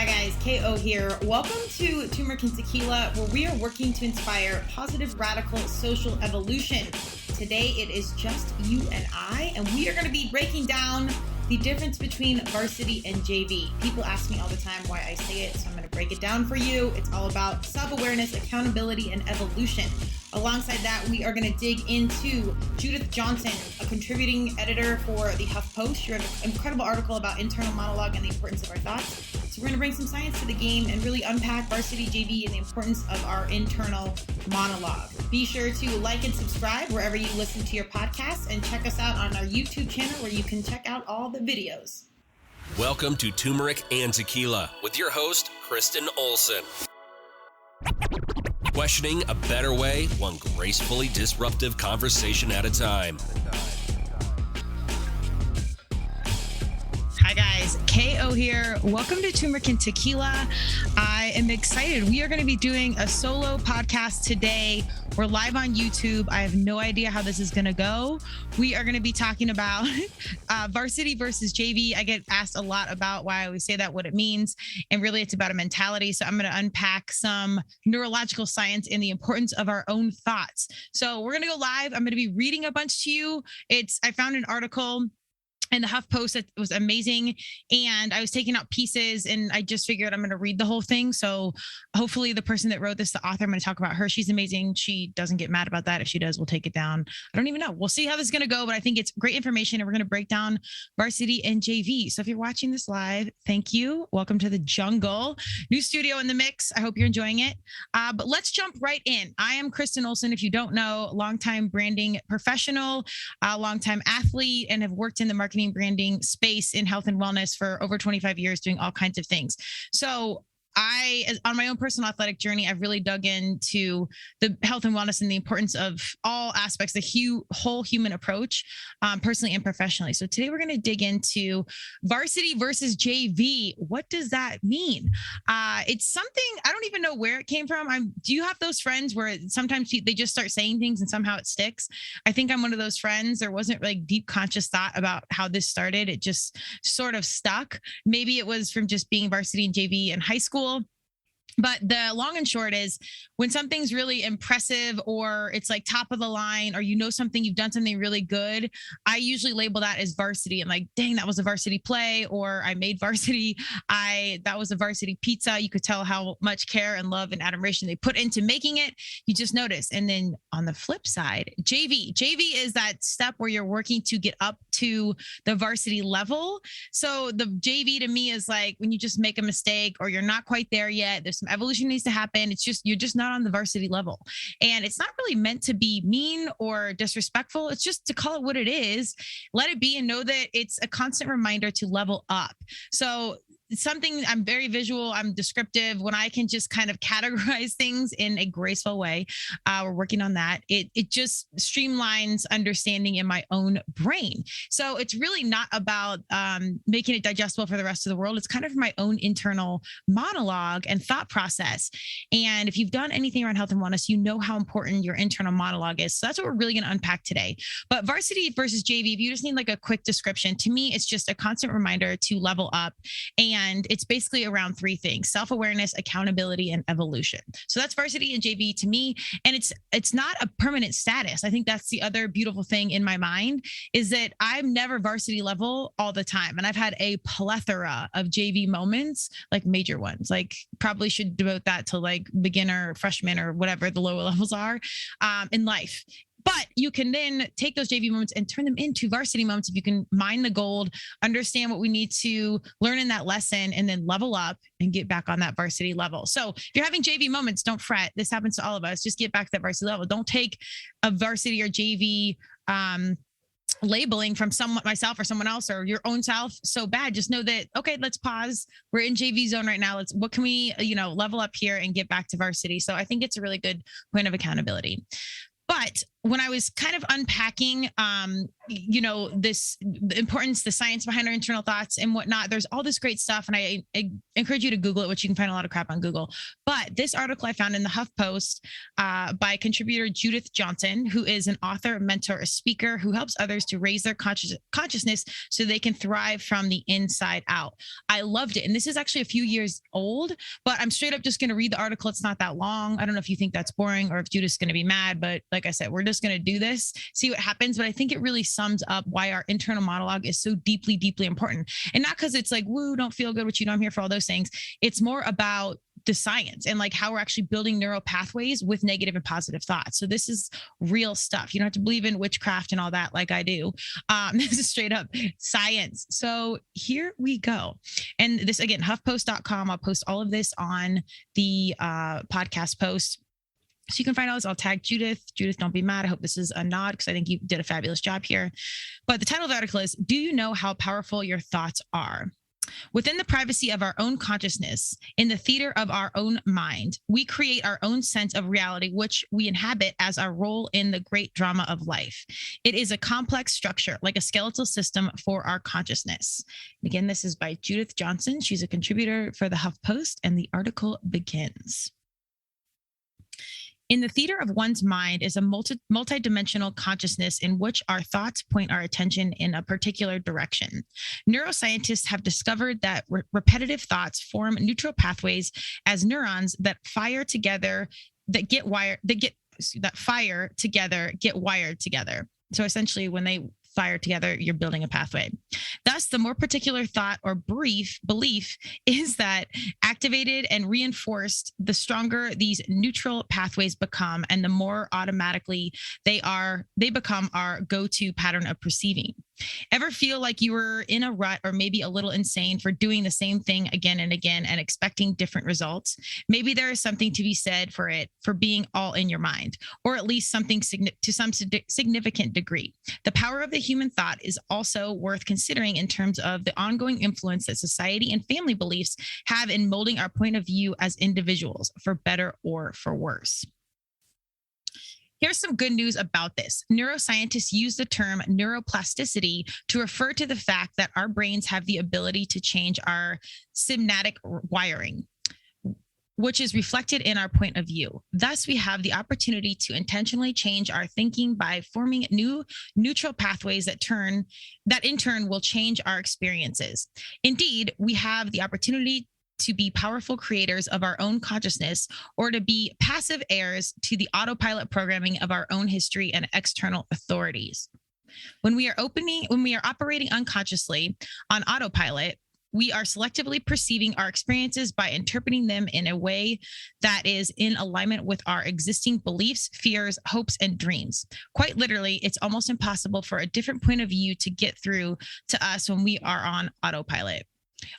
Hi guys, KO here. Welcome to Turmeric and Tequila, where we are working to inspire positive, radical social evolution. Today it is just you and I, and we are going to be breaking down the difference between varsity and JV. People ask me all the time why I say it, so I'm going to break it down for you. It's all about self-awareness, accountability, and evolution. Alongside that, we are going to dig into Judith Johnson, a contributing editor for the Huffpost. She wrote an incredible article about internal monologue and the importance of our thoughts. So we're going to bring some science to the game and really unpack varsity, JV, and the importance of our internal monologue. Be sure to like and subscribe wherever you listen to your podcasts, and check us out on our YouTube channel where you can check out all the videos. Welcome to Turmeric and Tequila with your host, Kristen Olson. Questioning a better way, one gracefully disruptive conversation at a time. Hi guys, KO here. Welcome to Turmeric and Tequila. I am excited. We are going to be doing a solo podcast today. We're live on YouTube. I have no idea how this is going to go. We are going to be talking about varsity versus JV. I get asked a lot about why I always say that, what it means, and really it's about a mentality. So I'm going to unpack some neurological science and the importance of our own thoughts. So we're going to go live. I'm going to be reading a bunch to you. I found an article in the HuffPost. It was amazing. And I was taking out pieces and I just figured I'm going to read the whole thing. So hopefully the person that wrote this, the author, I'm going to talk about her. She's amazing. She doesn't get mad about that. If she does, we'll take it down. I don't even know. We'll see how this is going to go, but I think it's great information and we're going to break down varsity and JV. So if you're watching this live, thank you. Welcome to the jungle. New studio in the mix. I hope you're enjoying it. But let's jump right in. I am Kristen Olson. If you don't know, longtime branding professional, longtime athlete, and have worked in the marketing branding space in health and wellness for over 25 years, doing all kinds of things. So on my own personal athletic journey, I've really dug into the health and wellness and the importance of all aspects, the whole human approach, personally and professionally. So today we're going to dig into varsity versus JV. What does that mean? It's something, I don't even know where it came from. Do you have those friends where sometimes they just start saying things and somehow it sticks? I think I'm one of those friends. There wasn't like deep conscious thought about how this started. It just sort of stuck. Maybe it was from just being varsity and JV in high school. But the long and short is when something's really impressive or it's like top of the line, or you've done something really good, I usually label that as varsity. And like, dang, that was a varsity play, or I made varsity. That was a varsity pizza. You could tell how much care and love and admiration they put into making it. You just notice. And then on the flip side, JV is that step where you're working to get up to the varsity level. So the JV to me is like when you just make a mistake or you're not quite there yet. There's some evolution needs to happen. You're just not on the varsity level. And it's not really meant to be mean or disrespectful. It's just to call it what it is, let it be, and know that it's a constant reminder to level up. So it's something, I'm very visual, I'm descriptive. When I can just kind of categorize things in a graceful way, we're working on that. It just streamlines understanding in my own brain. So it's really not about making it digestible for the rest of the world. It's kind of my own internal monologue and thought process. And if you've done anything around health and wellness, you know how important your internal monologue is. So that's what we're really going to unpack today. But varsity versus JV, if you just need like a quick description, to me, it's just a constant reminder to level up. And it's basically around three things: self-awareness, accountability, and evolution. So that's varsity and JV to me. And it's not a permanent status. I think that's the other beautiful thing in my mind, is that I'm never varsity level all the time. And I've had a plethora of JV moments, like major ones, like probably should devote that to like beginner, freshman, or whatever the lower levels are in life. But you can then take those JV moments and turn them into varsity moments if you can mine the gold, understand what we need to learn in that lesson, and then level up and get back on that varsity level. So if you're having JV moments, don't fret. This happens to all of us. Just get back to that varsity level. Don't take a varsity or JV labeling from myself or someone else or your own self so bad. Just know that, okay, let's pause. We're in JV zone right now. What can we, level up here and get back to varsity? So I think it's a really good point of accountability. But when I was kind of unpacking, the importance, the science behind our internal thoughts and whatnot, there's all this great stuff. And I encourage you to Google it, which you can find a lot of crap on Google. But this article I found in the Huffpost by contributor Judith Johnson, who is an author, mentor, a speaker who helps others to raise their consciousness so they can thrive from the inside out. I loved it. And this is actually a few years old, but I'm straight up just going to read the article. It's not that long. I don't know if you think that's boring or if Judith's going to be mad, but like I said, we're just going to do this, see what happens. But I think it really sums up why our internal monologue is so deeply, deeply important. And not because it's like, woo, don't feel good, which you know, I'm here for all those things. It's more about the science and like how we're actually building neural pathways with negative and positive thoughts. So this is real stuff. You don't have to believe in witchcraft and all that like I do. This is straight up science. So here we go. And this, again, huffpost.com. I'll post all of this on the podcast post. So you can find all this. I'll tag Judith. Judith, don't be mad. I hope this is a nod because I think you did a fabulous job here. But the title of the article is, Do You Know How Powerful Your Thoughts Are? Within the privacy of our own consciousness, in the theater of our own mind, we create our own sense of reality, which we inhabit as our role in the great drama of life. It is a complex structure, like a skeletal system for our consciousness. And again, this is by Judith Johnson. She's a contributor for the HuffPost, and the article begins. In the theater of one's mind is a multidimensional consciousness in which our thoughts point our attention in a particular direction. Neuroscientists have discovered that repetitive thoughts form neutral pathways as neurons that fire together, get wired together. So essentially, when they fire together, you're building a pathway. Thus, the more particular thought or belief is that activated and reinforced, the stronger these neutral pathways become, and the more automatically they become our go-to pattern of perceiving. Ever feel like you were in a rut or maybe a little insane for doing the same thing again and again and expecting different results? Maybe there is something to be said for being all in your mind, or at least something to some significant degree. The power of the human thought is also worth considering in terms of the ongoing influence that society and family beliefs have in molding our point of view as individuals, for better or for worse. Here's some good news about this. Neuroscientists use the term neuroplasticity to refer to the fact that our brains have the ability to change our synaptic wiring, which is reflected in our point of view. Thus, we have the opportunity to intentionally change our thinking by forming new neutral pathways that in turn will change our experiences. Indeed, we have the opportunity to be powerful creators of our own consciousness, or to be passive heirs to the autopilot programming of our own history and external authorities. When we are operating unconsciously on autopilot, we are selectively perceiving our experiences by interpreting them in a way that is in alignment with our existing beliefs, fears, hopes, and dreams. Quite literally, it's almost impossible for a different point of view to get through to us when we are on autopilot.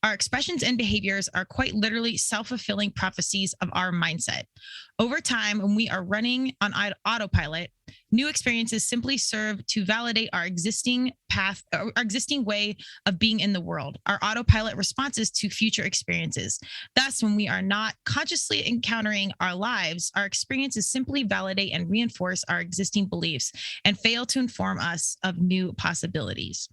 Our expressions and behaviors are quite literally self-fulfilling prophecies of our mindset. Over time, when we are running on autopilot, new experiences simply serve to validate our existing path, our existing way of being in the world, our autopilot responses to future experiences. Thus, when we are not consciously encountering our lives, our experiences simply validate and reinforce our existing beliefs and fail to inform us of new possibilities.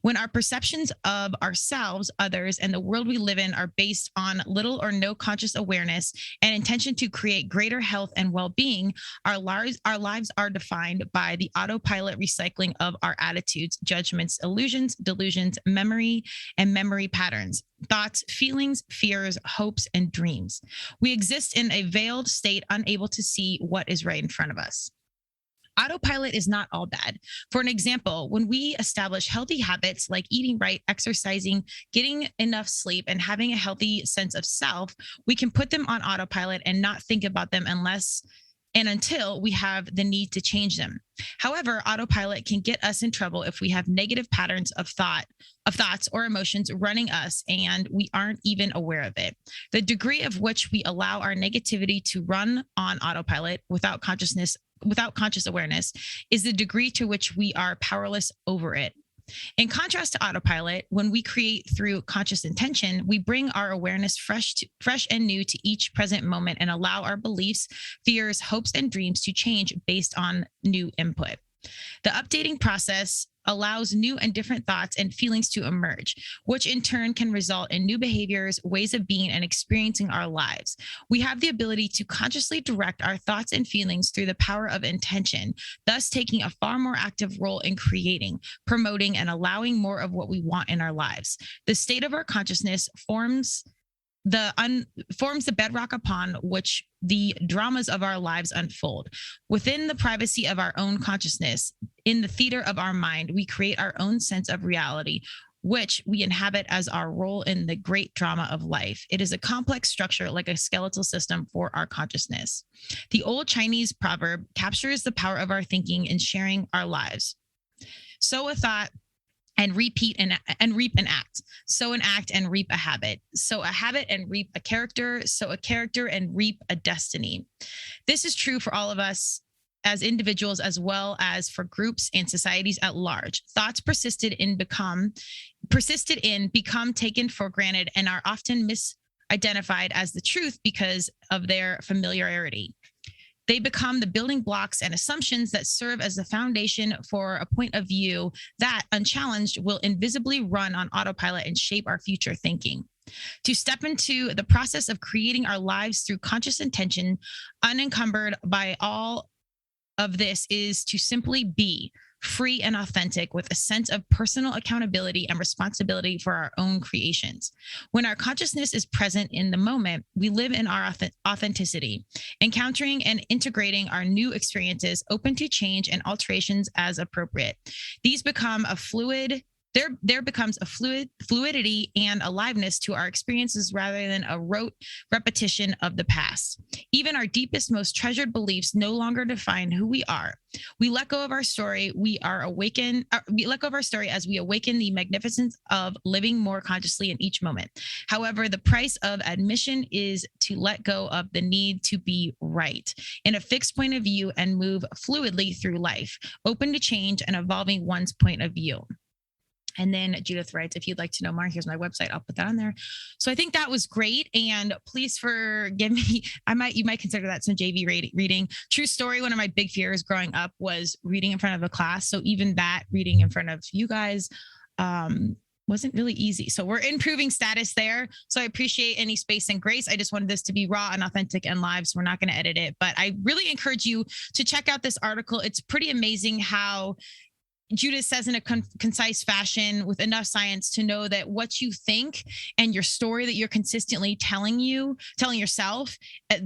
When our perceptions of ourselves, others, and the world we live in are based on little or no conscious awareness and intention to create greater health and well-being, our lives are defined by the autopilot recycling of our attitudes, judgments, illusions, delusions, memory, and memory patterns, thoughts, feelings, fears, hopes, and dreams. We exist in a veiled state, unable to see what is right in front of us. Autopilot is not all bad. For an example, when we establish healthy habits like eating right, exercising, getting enough sleep, and having a healthy sense of self, we can put them on autopilot and not think about them until we have the need to change them. However, autopilot can get us in trouble if we have negative patterns of thoughts or emotions running us and we aren't even aware of it. The degree of which we allow our negativity to run on autopilot without conscious awareness is the degree to which we are powerless over it. In contrast to autopilot, when we create through conscious intention, we bring our awareness fresh and new to each present moment and allow our beliefs, fears, hopes, and dreams to change based on new input. The updating process allows new and different thoughts and feelings to emerge, which in turn can result in new behaviors, ways of being, and experiencing our lives. We have the ability to consciously direct our thoughts and feelings through the power of intention, thus taking a far more active role in creating, promoting, and allowing more of what we want in our lives. The state of our consciousness forms the bedrock upon which the dramas of our lives unfold. Within the privacy of our own consciousness, in the theater of our mind, we create our own sense of reality, which we inhabit as our role in the great drama of life. It is a complex structure like a skeletal system for our consciousness. The old Chinese proverb captures the power of our thinking in sharing our lives. Sow a thought and repeat and reap an act. Sow an act and reap a habit. Sow a habit and reap a character. Sow a character and reap a destiny. This is true for all of us as individuals as well as for groups and societies at large. Thoughts persisted in, become taken for granted and are often misidentified as the truth because of their familiarity. They become the building blocks and assumptions that serve as the foundation for a point of view that, unchallenged, will invisibly run on autopilot and shape our future thinking. To step into the process of creating our lives through conscious intention, unencumbered by all of this, is to simply be free and authentic with a sense of personal accountability and responsibility for our own creations. When our consciousness is present in the moment, we live in our authenticity, encountering and integrating our new experiences, open to change and alterations as appropriate. These become a fluid There becomes a fluidity and aliveness to our experiences rather than a rote repetition of the past. Even our deepest, most treasured beliefs no longer define who we are. We let go of our story. We let go of our story as we awaken the magnificence of living more consciously in each moment. However, the price of admission is to let go of the need to be right in a fixed point of view and move fluidly through life, open to change and evolving one's point of view. And then Judith writes, if you'd like to know more, here's my website. I'll put that on there. So I think that was great. And please forgive me. You might consider that some JV reading. True story. One of my big fears growing up was reading in front of a class. So even that reading in front of you guys wasn't really easy. So we're improving status there. So I appreciate any space and grace. I just wanted this to be raw and authentic and live. So we're not going to edit it, but I really encourage you to check out this article. It's pretty amazing how Judith says in a concise fashion with enough science to know that what you think and your story that you're consistently telling yourself,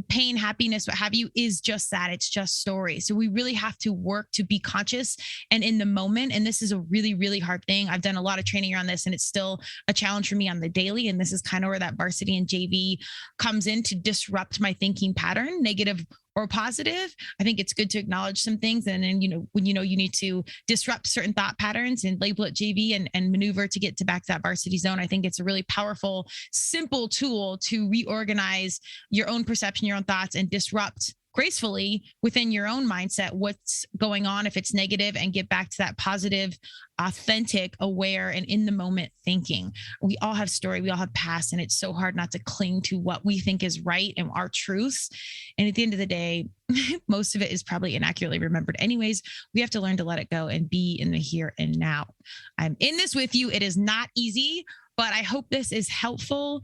pain, happiness, what have you, is just that. It's just story. So we really have to work to be conscious and in the moment. And this is a really, really hard thing. I've done a lot of training around this and it's still a challenge for me on the daily. And this is kind of where that Varsity and JV comes in to disrupt my thinking pattern, negative or positive. I think it's good to acknowledge some things. And then, when you need to disrupt certain thought patterns and label it JV and maneuver to get back to that Varsity zone. I think it's a really powerful, simple tool to reorganize your own perception, your own thoughts, and disrupt gracefully within your own mindset what's going on if it's negative, and get back to that positive, authentic, aware, and in the moment thinking. We all have story, we all have past, and it's so hard not to cling to what we think is right and our truths. And at the end of the day, most of it is probably inaccurately remembered anyways. We have to learn to let it go and be in the here and now. I'm in this with you. It is not easy, but I hope this is helpful.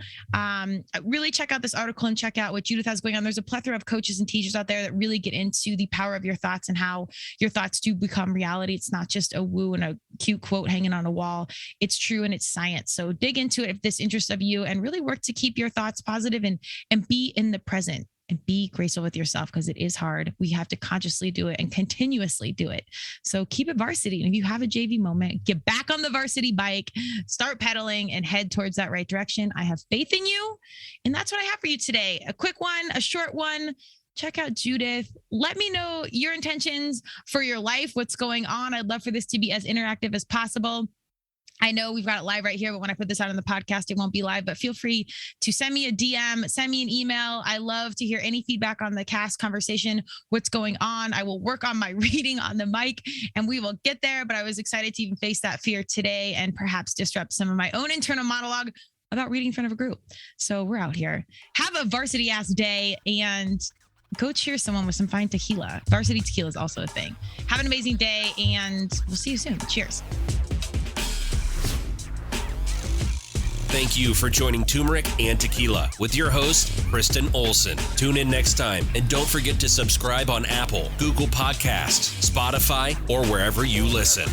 Really check out this article and check out what Judith has going on. There's a plethora of coaches and teachers out there that really get into the power of your thoughts and how your thoughts do become reality. It's not just a woo and a cute quote hanging on a wall. It's true and it's science. So dig into it if this interests of you, and really work to keep your thoughts positive and be in the present. And be graceful with yourself, because it is hard. We have to consciously do it and continuously do it. So keep it Varsity. And if you have a JV moment, get back on the Varsity bike, start pedaling, and head towards that right direction. I have faith in you. And that's what I have for you today. A quick one, a short one. Check out Judith. Let me know your intentions for your life, what's going on. I'd love for this to be as interactive as possible. I know we've got it live right here, but when I put this out on the podcast, it won't be live. But feel free to send me a DM, send me an email. I love to hear any feedback on the cast conversation, what's going on. I will work on my reading on the mic and we will get there. But I was excited to even face that fear today and perhaps disrupt some of my own internal monologue about reading in front of a group. So we're out here. Have a varsity ass day and go cheer someone with some fine tequila. Varsity tequila is also a thing. Have an amazing day and we'll see you soon. Cheers. Thank you for joining Turmeric and Tequila with your host, Kristen Olson. Tune in next time, and don't forget to subscribe on Apple, Google Podcasts, Spotify, or wherever you listen.